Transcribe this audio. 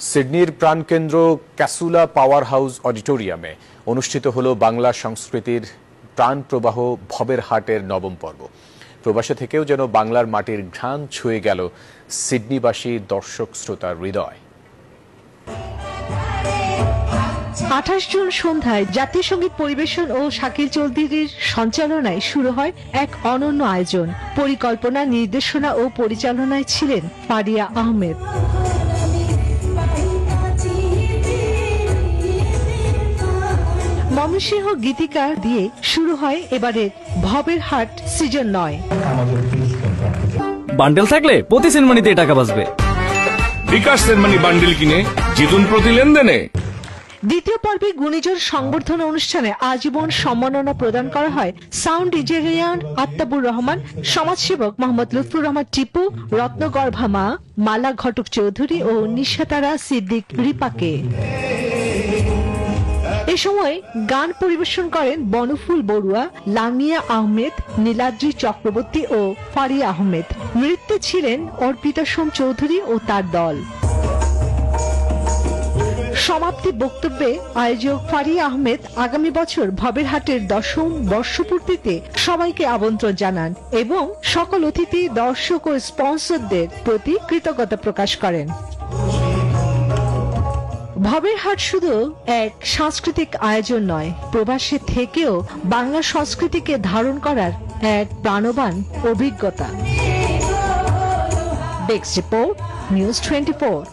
সিডনির প্রাণকেন্দ্র ক্যাসুলা power house অডিটোরিয়ামে অনুষ্ঠিত হলো বাংলা সংস্কৃতির প্রাণপ্রবাহ ভবের হাটের নবম পর্ব। প্রবাসে থেকেও যেন বাংলার মাটির ঘ্রাণ ছুঁয়ে গেল সিডনিবাসী দর্শক শ্রোতার হৃদয়। 28 জুন সন্ধ্যায় জাতীয় সঙ্গীত পরিবেশন ও শাকিল চৌধুরীর সঞ্চালনায় শুরু হয় এক অনন্য আয়োজন। পরিকল্পনা, নির্দেশনা ও পরিচালনায় ছিলেন ফারিয়া আহমেদ। ময়মনসিংহ গীতিকা দিয়ে শুরু হয় এবারের ভবের হাট সিজন 9। বান্ডেল থাকলে প্রতি সেনমানিতে টাকা বাঁচবে। বিকাশ সেনমানি বান্ডেল কিনে জিতুন প্রতি লেনদেনে। দ্বিতীয় পর্বে গুণীজন সংবর্ধনা অনুষ্ঠানে আজীবন সম্মাননা প্রদান করা হয় সাউন্ড ইঞ্জিনিয়ার আত্তাবুর রহমান, সমাজসেবক মোহাম্মদ লুৎফুর রহমান টিপু, রত্নগর্ভা মা মালা ঘটক চৌধুরী ও নিশাতারা সিদ্দিক রিপাকে। এ সময় গান পরিবেশন করেন বনফুল বড়ুয়া, লামিয়া আহমেদ, নীলাদ্রি চক্রবর্তী ও ফারিয়া আহমেদ। নৃত্যে ছিলেন অর্পিতা সোম চৌধুরী ও তার দল। সমাপ্তি বক্তব্যে আয়োজক ফারিয়া আহমেদ আগামী বছর ভবের হাটের 10ম বর্ষপূর্তিতে সবাইকে আমন্ত্রণ জানান এবং সকল অতিথি, দর্শক ও স্পন্সরদের প্রতি কৃতজ্ঞতা প্রকাশ করেন। ভবের হাট শুধু এক সাংস্কৃতিক আয়োজন নয়, প্রবাসে থেকেও বাংলা সংস্কৃতিকে ধারণ করার এক প্রাণবান অভিজ্ঞতা। Desk report, news 24।